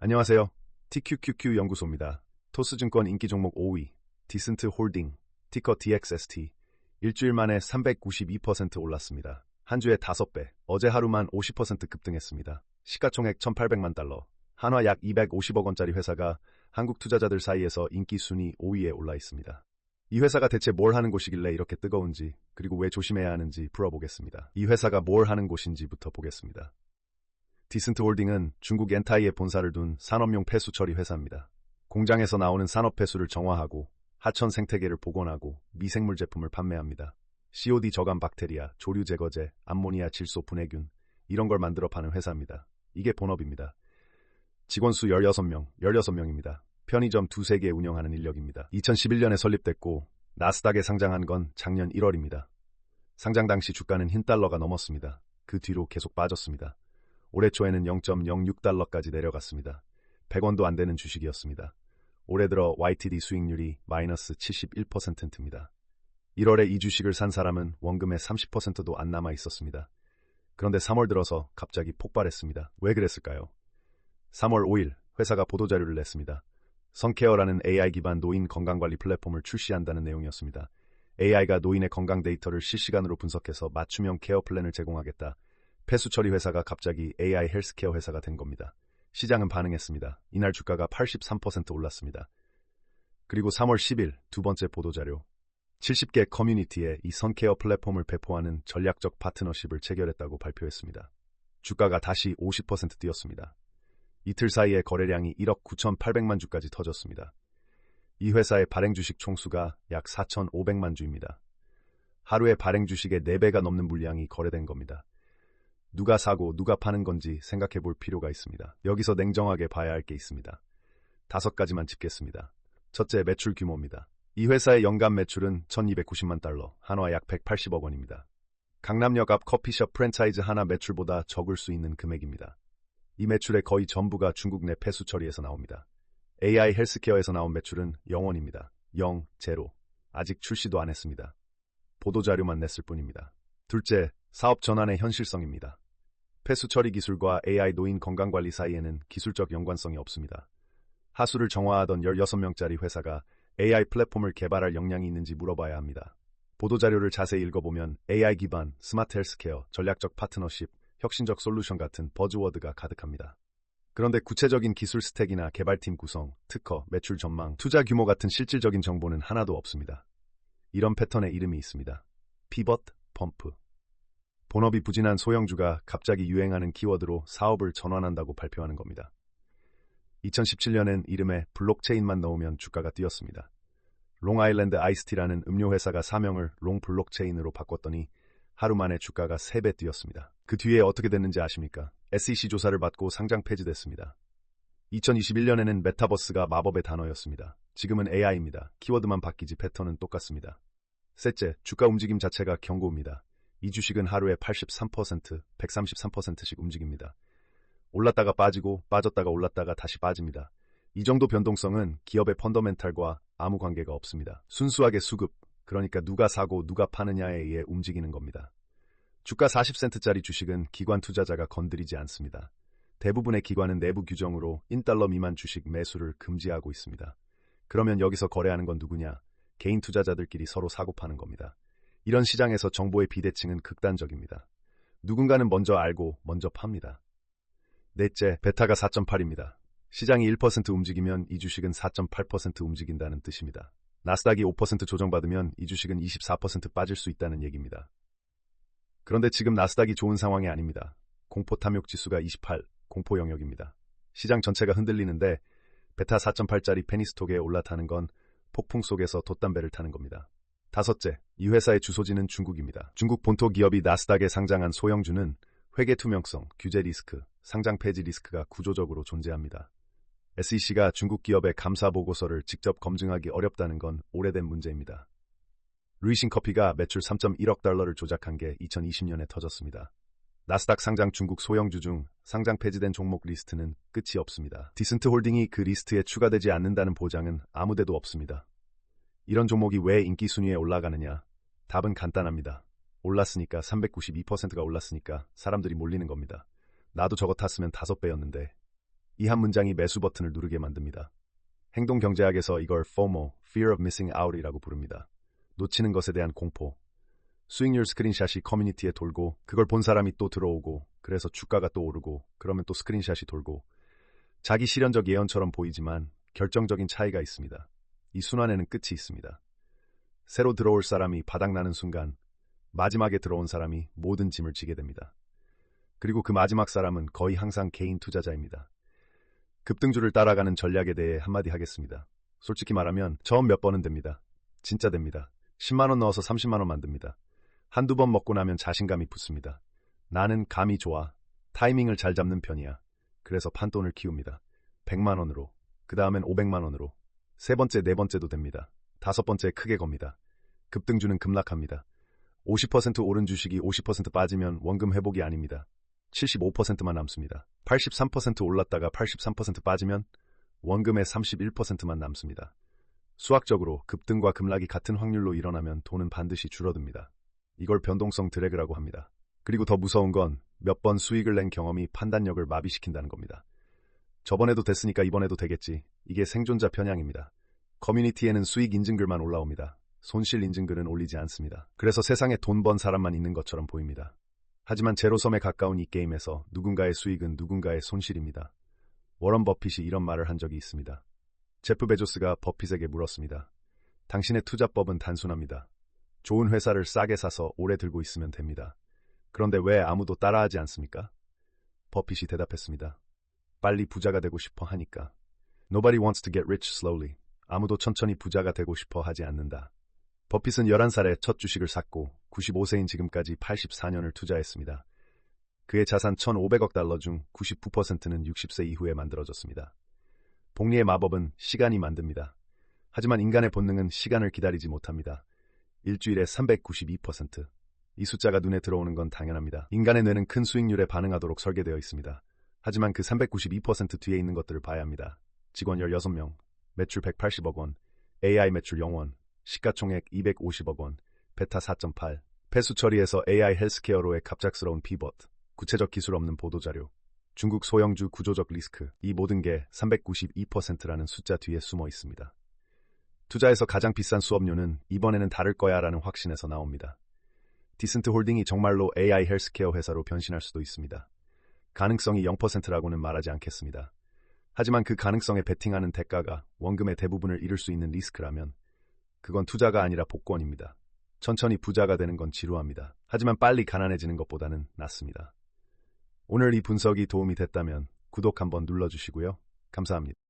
안녕하세요. TQQQ 연구소입니다. 토스증권 인기 종목 5위, 디슨트 홀딩, 티커 DXST. 일주일 만에 392% 올랐습니다. 한 주에 5배, 어제 하루만 50% 급등했습니다. 시가총액 1,800만 달러, 한화 약 250억 원짜리 회사가 한국 투자자들 사이에서 인기 순위 5위에 올라 있습니다. 이 회사가 대체 뭘 하는 곳이길래 이렇게 뜨거운지, 그리고 왜 조심해야 하는지 풀어보겠습니다. 이 회사가 뭘 하는 곳인지부터 보겠습니다. 디슨트 홀딩은 중국 엔타이에 본사를 둔 산업용 폐수 처리 회사입니다. 공장에서 나오는 산업 폐수를 정화하고 하천 생태계를 복원하고 미생물 제품을 판매합니다. COD 저감 박테리아, 조류 제거제, 암모니아 질소 분해균 이런 걸 만들어 파는 회사입니다. 이게 본업입니다. 직원 수 16명입니다. 편의점 2-3개 운영하는 인력입니다. 2011년에 설립됐고 나스닥에 상장한 건 작년 1월입니다. 상장 당시 주가는 흰 달러가 넘었습니다. 그 뒤로 계속 빠졌습니다. 올해 초에는 0.06달러까지 내려갔습니다. 100원도 안 되는 주식이었습니다. 올해 들어 YTD 수익률이 마이너스 71%입니다. 1월에 이 주식을 산 사람은 원금의 30%도 안 남아 있었습니다. 그런데 3월 들어서 갑자기 폭발했습니다. 왜 그랬을까요? 3월 5일 회사가 보도자료를 냈습니다. 선케어라는 AI 기반 노인 건강관리 플랫폼을 출시한다는 내용이었습니다. AI가 노인의 건강 데이터를 실시간으로 분석해서 맞춤형 케어 플랜을 제공하겠다. 폐수 처리 회사가 갑자기 AI 헬스케어 회사가 된 겁니다. 시장은 반응했습니다. 이날 주가가 83% 올랐습니다. 그리고 3월 10일 두 번째 보도자료. 70개 커뮤니티에 이 선케어 플랫폼을 배포하는 전략적 파트너십을 체결했다고 발표했습니다. 주가가 다시 50% 뛰었습니다. 이틀 사이에 거래량이 1억 9,800만 주까지 터졌습니다. 이 회사의 발행 주식 총수가 약 4,500만 주입니다. 하루에 발행 주식의 4배가 넘는 물량이 거래된 겁니다. 누가 사고 누가 파는 건지 생각해 볼 필요가 있습니다. 여기서 냉정하게 봐야 할 게 있습니다. 5가지만 짚겠습니다. 첫째, 매출 규모입니다. 이 회사의 연간 매출은 1,290만 달러, 한화 약 180억 원입니다. 강남역 앞 커피숍 프랜차이즈 하나 매출보다 적을 수 있는 금액입니다. 이 매출의 거의 전부가 중국 내 폐수 처리에서 나옵니다. AI 헬스케어에서 나온 매출은 0원입니다. 0, 제로. 아직 출시도 안 했습니다. 보도자료만 냈을 뿐입니다. 둘째, 사업 전환의 현실성입니다. 폐수 처리 기술과 AI 노인 건강관리 사이에는 기술적 연관성이 없습니다. 하수를 정화하던 16명짜리 회사가 AI 플랫폼을 개발할 역량이 있는지 물어봐야 합니다. 보도자료를 자세히 읽어보면 AI 기반, 스마트 헬스케어, 전략적 파트너십, 혁신적 솔루션 같은 버즈워드가 가득합니다. 그런데 구체적인 기술 스택이나 개발팀 구성, 특허, 매출 전망, 투자 규모 같은 실질적인 정보는 하나도 없습니다. 이런 패턴의 이름이 있습니다. 피벗, 펌프. 본업이 부진한 소형주가 갑자기 유행하는 키워드로 사업을 전환한다고 발표하는 겁니다. 2017년엔 이름에 블록체인만 넣으면 주가가 뛰었습니다. 롱아일랜드 아이스티라는 음료 회사가 사명을 롱 블록체인으로 바꿨더니 하루 만에 주가가 3배 뛰었습니다. 그 뒤에 어떻게 됐는지 아십니까? SEC 조사를 받고 상장 폐지됐습니다. 2021년에는 메타버스가 마법의 단어였습니다. 지금은 AI입니다. 키워드만 바뀌지 패턴은 똑같습니다. 셋째, 주가 움직임 자체가 견고합니다. 이 주식은 하루에 83%, 133%씩 움직입니다. 올랐다가 빠지고 빠졌다가 올랐다가 다시 빠집니다. 이 정도 변동성은 기업의 펀더멘탈과 아무 관계가 없습니다. 순수하게 수급, 그러니까 누가 사고 누가 파느냐에 의해 움직이는 겁니다. 주가 40센트짜리 주식은 기관 투자자가 건드리지 않습니다. 대부분의 기관은 내부 규정으로 1달러 미만 주식 매수를 금지하고 있습니다. 그러면 여기서 거래하는 건 누구냐? 개인 투자자들끼리 서로 사고 파는 겁니다. 이런 시장에서 정보의 비대칭은 극단적입니다. 누군가는 먼저 알고 먼저 팝니다. 넷째, 베타가 4.8입니다. 시장이 1% 움직이면 이 주식은 4.8% 움직인다는 뜻입니다. 나스닥이 5% 조정받으면 이 주식은 24% 빠질 수 있다는 얘기입니다. 그런데 지금 나스닥이 좋은 상황이 아닙니다. 공포 탐욕 지수가 28, 공포 영역입니다. 시장 전체가 흔들리는데 베타 4.8짜리 페니스톡에 올라타는 건 폭풍 속에서 돛담배를 타는 겁니다. 다섯째, 이 회사의 주소지는 중국입니다. 중국 본토 기업이 나스닥에 상장한 소형주는 회계 투명성, 규제 리스크, 상장 폐지 리스크가 구조적으로 존재합니다. SEC가 중국 기업의 감사 보고서를 직접 검증하기 어렵다는 건 오래된 문제입니다. 루이신 커피가 매출 3.1억 달러를 조작한 게 2020년에 터졌습니다. 나스닥 상장 중국 소형주 중 상장 폐지된 종목 리스트는 끝이 없습니다. 디슨트 홀딩이 그 리스트에 추가되지 않는다는 보장은 아무데도 없습니다. 이런 종목이 왜 인기 순위에 올라가느냐? 답은 간단합니다. 올랐으니까 392%가 올랐으니까 사람들이 몰리는 겁니다. 나도 저거 탔으면 5배였는데. 이 한 문장이 매수 버튼을 누르게 만듭니다. 행동 경제학에서 이걸 FOMO, Fear of Missing Out이라고 부릅니다. 놓치는 것에 대한 공포. 수익률 스크린샷이 커뮤니티에 돌고 그걸 본 사람이 또 들어오고 그래서 주가가 또 오르고 그러면 또 스크린샷이 돌고 자기 실현적 예언처럼 보이지만 결정적인 차이가 있습니다. 이 순환에는 끝이 있습니다. 새로 들어올 사람이 바닥나는 순간 마지막에 들어온 사람이 모든 짐을 지게 됩니다. 그리고 그 마지막 사람은 거의 항상 개인 투자자입니다. 급등주를 따라가는 전략에 대해 한마디 하겠습니다. 솔직히 말하면 처음 몇 번은 됩니다. 진짜 됩니다. 10만원 넣어서 30만원 만듭니다. 한두 번 먹고 나면 자신감이 붙습니다. 나는 감이 좋아. 타이밍을 잘 잡는 편이야. 그래서 판돈을 키웁니다. 100만원으로. 그 다음엔 500만원으로. 세 번째, 네 번째도 됩니다. 다섯 번째 크게 겁니다. 급등주는 급락합니다. 50% 오른 주식이 50% 빠지면 원금 회복이 아닙니다. 75%만 남습니다. 83% 올랐다가 83% 빠지면 원금의 31%만 남습니다. 수학적으로 급등과 급락이 같은 확률로 일어나면 돈은 반드시 줄어듭니다. 이걸 변동성 드래그라고 합니다. 그리고 더 무서운 건 몇 번 수익을 낸 경험이 판단력을 마비시킨다는 겁니다. 저번에도 됐으니까 이번에도 되겠지. 이게 생존자 편향입니다. 커뮤니티에는 수익 인증글만 올라옵니다. 손실 인증글은 올리지 않습니다. 그래서 세상에 돈 번 사람만 있는 것처럼 보입니다. 하지만 제로섬에 가까운 이 게임에서 누군가의 수익은 누군가의 손실입니다. 워런 버핏이 이런 말을 한 적이 있습니다. 제프 베조스가 버핏에게 물었습니다. 당신의 투자법은 단순합니다. 좋은 회사를 싸게 사서 오래 들고 있으면 됩니다. 그런데 왜 아무도 따라하지 않습니까? 버핏이 대답했습니다. 빨리 부자가 되고 싶어 하니까. Nobody wants to get rich slowly. 아무도 천천히 부자가 되고 싶어 하지 않는다. 버핏은 11살에 첫 주식을 샀고 95세인 지금까지 84년을 투자했습니다. 그의 자산 1,500억 달러 중 99%는 60세 이후에 만들어졌습니다. 복리의 마법은 시간이 만듭니다. 하지만 인간의 본능은 시간을 기다리지 못합니다. 일주일에 392%. 이 숫자가 눈에 들어오는 건 당연합니다. 인간의 뇌는 큰 수익률에 반응하도록 설계되어 있습니다. 하지만 그 392% 뒤에 있는 것들을 봐야 합니다. 직원 16명, 매출 180억 원, AI 매출 0원, 시가총액 250억 원, 베타 4.8, 폐수 처리에서 AI 헬스케어로의 갑작스러운 피벗, 구체적 기술 없는 보도자료, 중국 소형주 구조적 리스크, 이 모든 게 392%라는 숫자 뒤에 숨어 있습니다. 투자에서 가장 비싼 수업료는 이번에는 다를 거야 라는 확신에서 나옵니다. 디슨트 홀딩이 정말로 AI 헬스케어 회사로 변신할 수도 있습니다. 가능성이 0%라고는 말하지 않겠습니다. 하지만 그 가능성에 베팅하는 대가가 원금의 대부분을 잃을 수 있는 리스크라면 그건 투자가 아니라 복권입니다. 천천히 부자가 되는 건 지루합니다. 하지만 빨리 가난해지는 것보다는 낫습니다. 오늘 이 분석이 도움이 됐다면 구독 한번 눌러주시고요. 감사합니다.